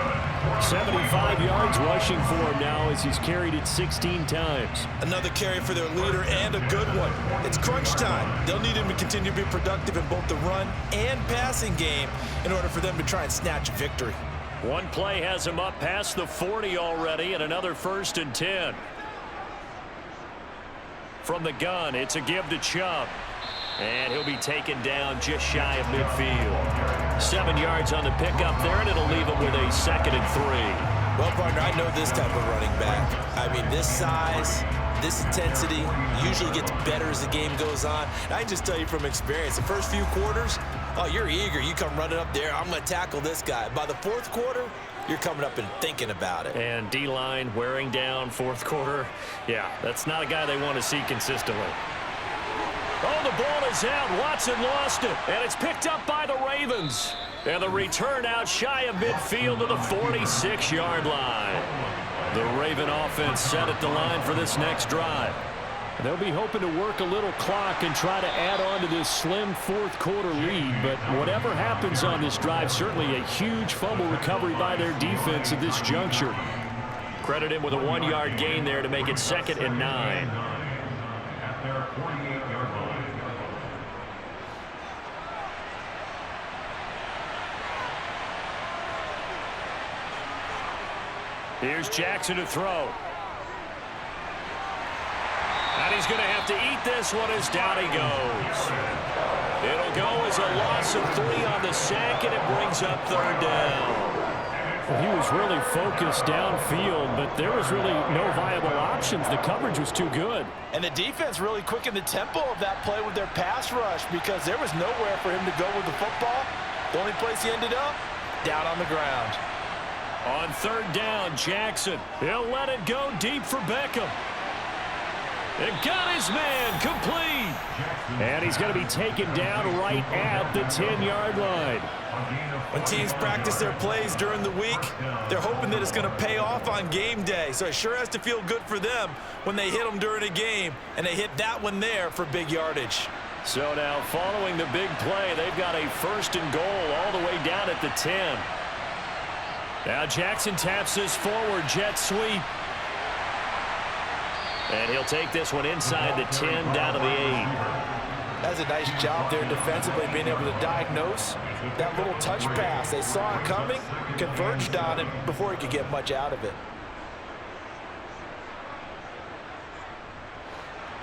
75 yards rushing for him now as he's carried it 16 times. Another carry for their leader and a good one. It's crunch time. They'll need him to continue to be productive in both the run and passing game in order for them to try and snatch a victory. One play has him up past the 40 already, and another 1st and 10. From the gun, it's a give to Chubb. And he'll be taken down just shy of midfield. 7 yards on the pickup there, and it'll leave him with a 2nd and 3. Well, partner, I know this type of running back. I mean, this size, this intensity usually gets better as the game goes on. And I can just tell you from experience, the first few quarters, oh, you're eager. You come running up there, I'm going to tackle this guy. By the 4th quarter, you're coming up and thinking about it. And D-line wearing down 4th quarter. Yeah, that's not a guy they want to see consistently. Oh, the ball is out. Watson lost it. And it's picked up by the Ravens. And the return out shy of midfield to the 46-yard line. The Raven offense set at the line for this next drive. They'll be hoping to work a little clock and try to add on to this slim 4th quarter lead. But whatever happens on this drive, certainly a huge fumble recovery by their defense at this juncture. Credit him with a 1-yard gain there to make it 2nd and 9. At their 48-yard line. Here's Jackson to throw. And he's going to have to eat this one as down he goes. It'll go as a loss of 3 on the sack, and it brings up 3rd down. Well, he was really focused downfield, but there was really no viable options. The coverage was too good. And the defense really quickened the tempo of that play with their pass rush because there was nowhere for him to go with the football. The only place he ended up, down on the ground. On 3rd down, Jackson. He'll let it go deep for Beckham. And got his man complete. And he's going to be taken down right at the 10-yard line. When teams practice their plays during the week, they're hoping that it's going to pay off on game day. So it sure has to feel good for them when they hit them during a game. And they hit that one there for big yardage. So now following the big play, they've got a 1st and goal all the way down at the 10. Now Jackson taps this forward jet sweep. And he'll take this one inside the 10 down to the 8. That's a nice job there defensively, being able to diagnose that little touch pass. They saw it coming, converged on it before he could get much out of it.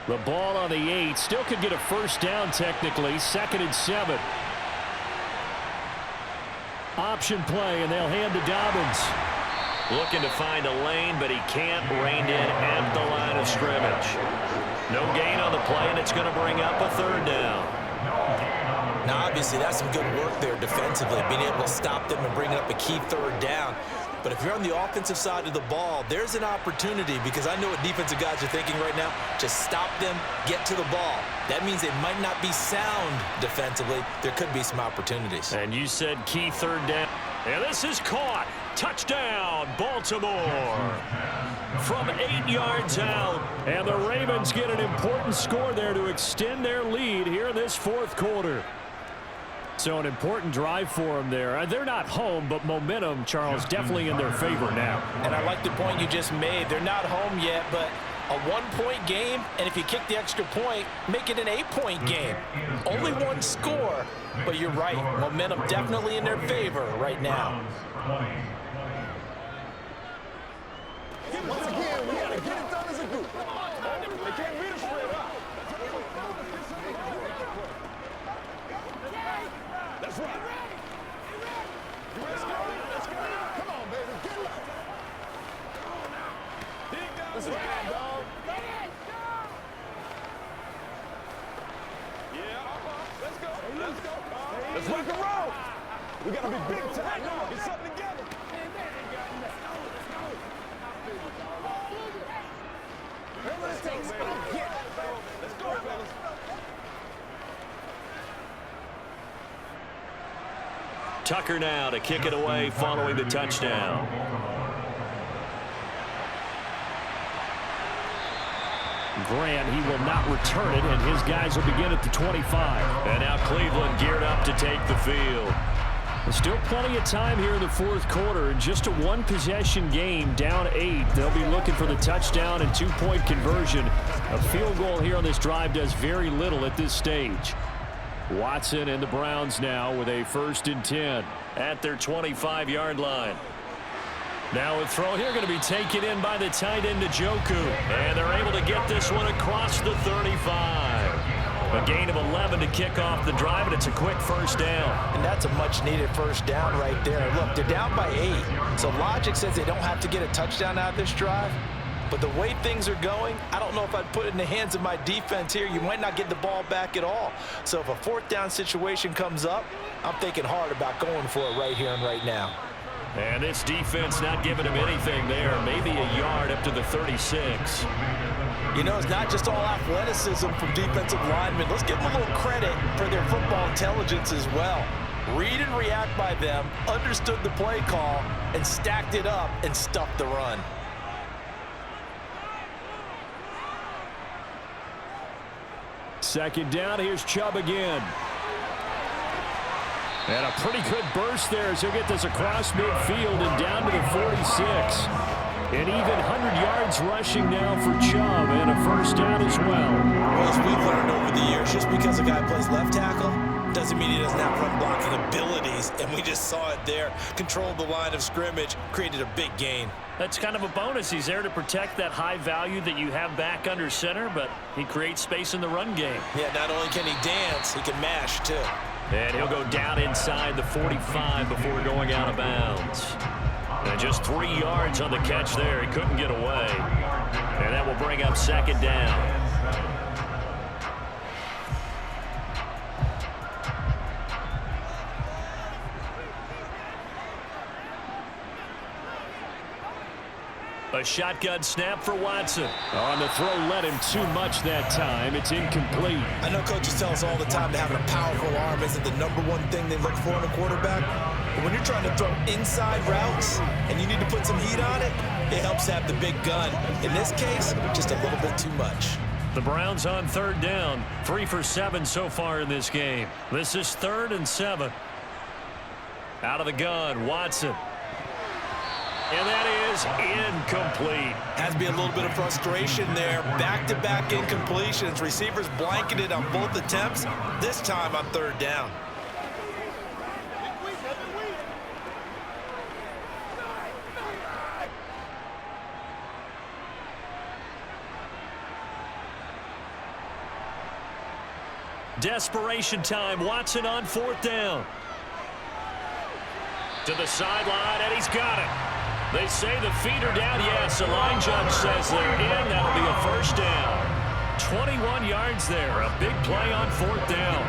The ball on the 8. Still could get a 1st down technically. 2nd and 7. Option play, and they'll hand to Dobbins. Looking to find a lane, but he can't. Reined in at the line of scrimmage. No gain on the play, and it's going to bring up a 3rd down. Now, obviously, that's some good work there defensively, being able to stop them and bring up a key 3rd down. But if you're on the offensive side of the ball, there's an opportunity, because I know what defensive guys are thinking right now. Just stop them, get to the ball. That means they might not be sound defensively. There could be some opportunities. And you said key 3rd down. And this is caught. Touchdown, Baltimore. From 8 yards out. And the Ravens get an important score there to extend their lead here in this 4th quarter. So an important drive for them there. They're not home, but momentum, Charles, definitely in their favor now. And I like the point you just made. They're not home yet, but a 1-point game, and if you kick the extra point, make it an 8-point game. Only 1 score, but you're right. Momentum definitely in their favor right now. Once again, we got to get it done as a group. They can't beat us straight up. That's right. You ready? Let's go. Come on, baby. Get it. This is bad, dog. Yeah, let's go. Let's rock and roll. We got to be big time now. Get something together. Let's go, fellas. Tucker now to kick it away following the touchdown. Grant, he will not return it, and his guys will begin at the 25. And now Cleveland geared up to take the field. There's still plenty of time here in the 4th quarter. In just a 1-possession game, down 8. They'll be looking for the touchdown and 2-point conversion. A field goal here on this drive does very little at this stage. Watson and the Browns now with a 1st and 10 at their 25-yard line. Now a throw here going to be taken in by the tight end Njoku. And they're able to get this one across the 35. A gain of 11 to kick off the drive, and it's a quick first down. And that's a much-needed first down right there. Look, they're down by 8, so logic says they don't have to get a touchdown out of this drive. But the way things are going, I don't know if I'd put it in the hands of my defense here. You might not get the ball back at all. So if a fourth down situation comes up, I'm thinking hard about going for it right here and right now. And this defense not giving him anything there. Maybe a yard up to the 36. You know, it's not just all athleticism from defensive linemen. Let's give them a little credit for their football intelligence as well. Read and react by them, understood the play call, and stacked it up and stuffed the run. Second down, here's Chubb again. And a pretty good burst there as he'll get this across midfield and down to the 46. And even 100 yards rushing now for Chubb, and a first down as well. Well, as we've learned over the years, just because a guy plays left tackle doesn't mean he doesn't have run blocking abilities, and we just saw it there. Controlled the line of scrimmage, created a big gain. That's kind of a bonus. He's there to protect that high value that you have back under center, but he creates space in the run game. Yeah, not only can he dance, he can mash too. And he'll go down inside the 45 before going out of bounds. And just 3 yards on the catch there. He couldn't get away. And that will bring up second down. A shotgun snap for Watson. On the throw, led him too much that time. It's incomplete. I know coaches tell us all the time that having a powerful arm isn't the #1 thing they look for in a quarterback. But when you're trying to throw inside routes and you need to put some heat on it, it helps to have the big gun. In this case, just a little bit too much. The Browns on third down. 3 for 7 so far in this game. This is 3rd and 7. Out of the gun, Watson. And that is incomplete. Has to be a little bit of frustration there. Back-to-back incompletions. Receivers blanketed on both attempts. This time on third down. Desperation time. Watson on 4th down. To the sideline, and he's got it. They say the feet are down. Yes, the line judge says they're in. That'll be a first down. 21 yards there. A big play on 4th down.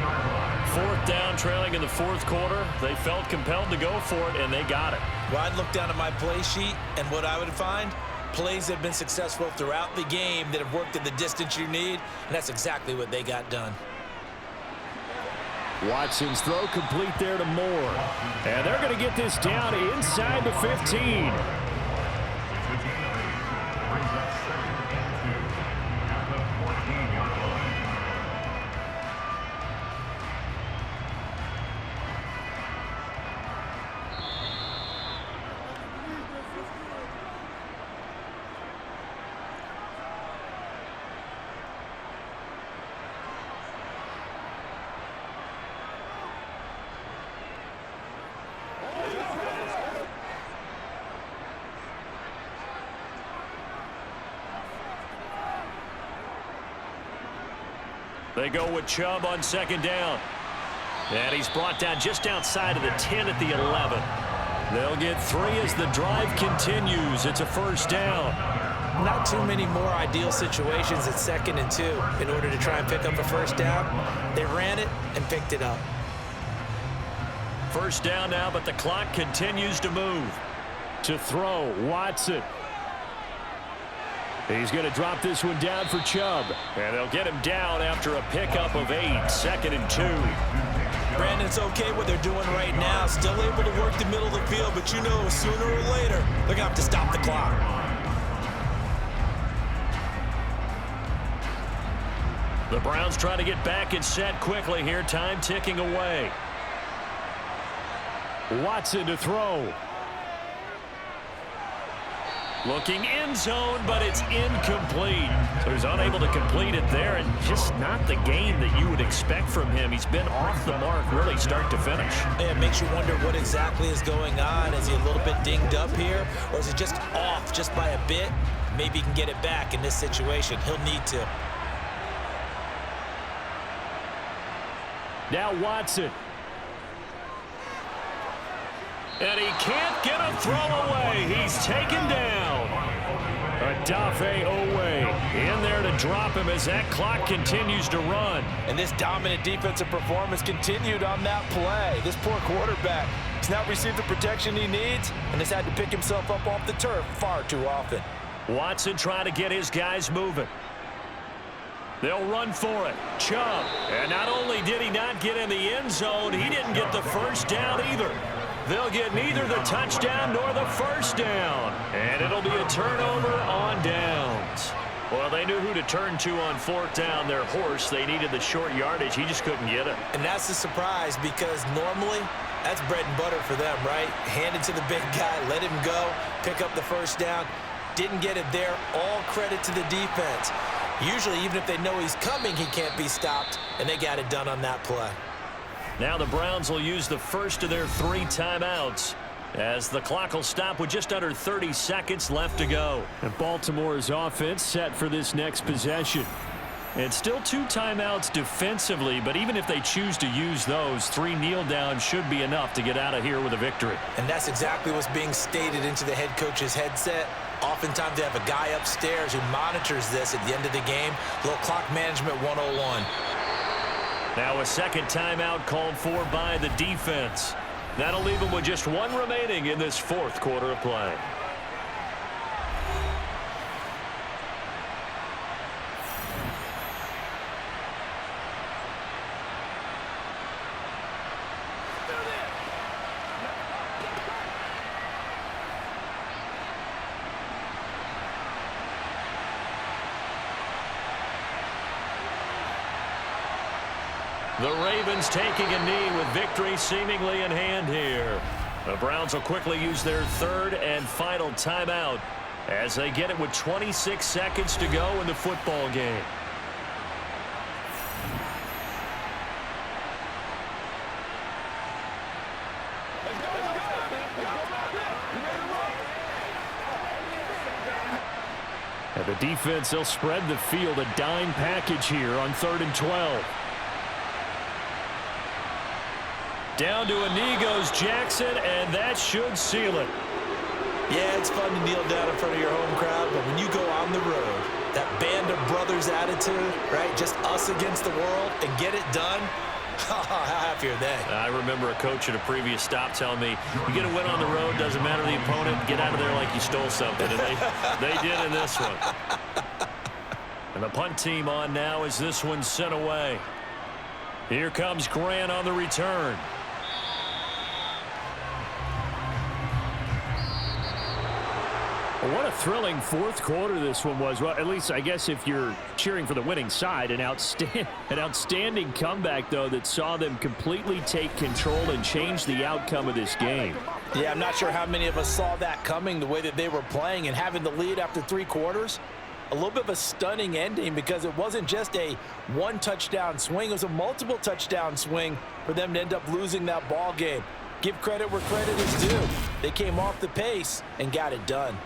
4th down, trailing in the 4th quarter. They felt compelled to go for it, and they got it. Well, I'd look down at my play sheet, and what I would find, plays that have been successful throughout the game that have worked at the distance you need, and that's exactly what they got done. Watson's throw complete there to Moore. And they're going to get this down inside the 15. They go with Chubb on 2nd down. And he's brought down just outside of the 10 at the 11. They'll get 3 as the drive continues. It's a first down. Not too many more ideal situations at 2nd and 2 in order to try and pick up a first down. They ran it and picked it up. First down now, but the clock continues to move. To throw, Watson. He's going to drop this one down for Chubb. And they'll get him down after a pickup of 8. 2nd and 2. Brandon, it's okay what they're doing right now. Still able to work the middle of the field, but you know sooner or later they're going to have to stop the clock. The Browns trying to get back and set quickly here. Time ticking away. Watson to throw. Looking end zone, but it's incomplete. So he's unable to complete it there, and just not the game that you would expect from him. He's been off the mark really start to finish. Yeah, it makes you wonder what exactly is going on. Is he a little bit dinged up here, or is he just off just by a bit? Maybe he can get it back in this situation. He'll need to. Now Watson. And he can't get a throw away. He's taken down. Odafe Owe in there to drop him as that clock continues to run. And this dominant defensive performance continued on that play. This poor quarterback has not received the protection he needs and has had to pick himself up off the turf far too often. Watson trying to get his guys moving. They'll run for it. Chubb. And not only did he not get in the end zone, he didn't get the first down either. They'll get neither the touchdown nor the first down. And it'll be a turnover on downs. Well, they knew who to turn to on fourth down. Their horse, they needed the short yardage. He just couldn't get it. And that's a surprise because normally that's bread and butter for them, right? Hand it to the big guy, let him go, pick up the first down. Didn't get it there. All credit to the defense. Usually, even if they know he's coming, he can't be stopped, and they got it done on that play. Now the Browns will use the first of their 3 timeouts as the clock will stop with just under 30 seconds left to go. And Baltimore's offense set for this next possession. And still 2 timeouts defensively, but even if they choose to use those, 3 kneel downs should be enough to get out of here with a victory. And that's exactly what's being stated into the head coach's headset. Oftentimes they have a guy upstairs who monitors this at the end of the game. Little clock management 101. Now a second timeout called for by the defense. That'll leave them with just 1 remaining in this fourth quarter of play. The Ravens taking a knee with victory seemingly in hand here. The Browns will quickly use their 3rd and final timeout as they get it with 26 seconds to go in the football game. And the defense, they'll spread the field, a dime package here on 3rd and 12. Down to a knee goes Jackson, and that should seal it. Yeah, it's fun to kneel down in front of your home crowd, but when you go on the road, that band of brothers attitude, right, just us against the world, and get it done, how happy are they? I remember a coach at a previous stop telling me, you get a win on the road, doesn't matter the opponent, get out of there like you stole something, and they did in this one. And the punt team on now as this one's sent away. Here comes Grant on the return. What a thrilling fourth quarter this one was. Well, at least I guess if you're cheering for the winning side, an outstanding comeback, though, that saw them completely take control and change the outcome of this game. Yeah, I'm not sure how many of us saw that coming the way that they were playing and having the lead after 3 quarters. A little bit of a stunning ending because it wasn't just a 1-touchdown swing. It was a multiple touchdown swing for them to end up losing that ball game. Give credit where credit is due. They came off the pace and got it done.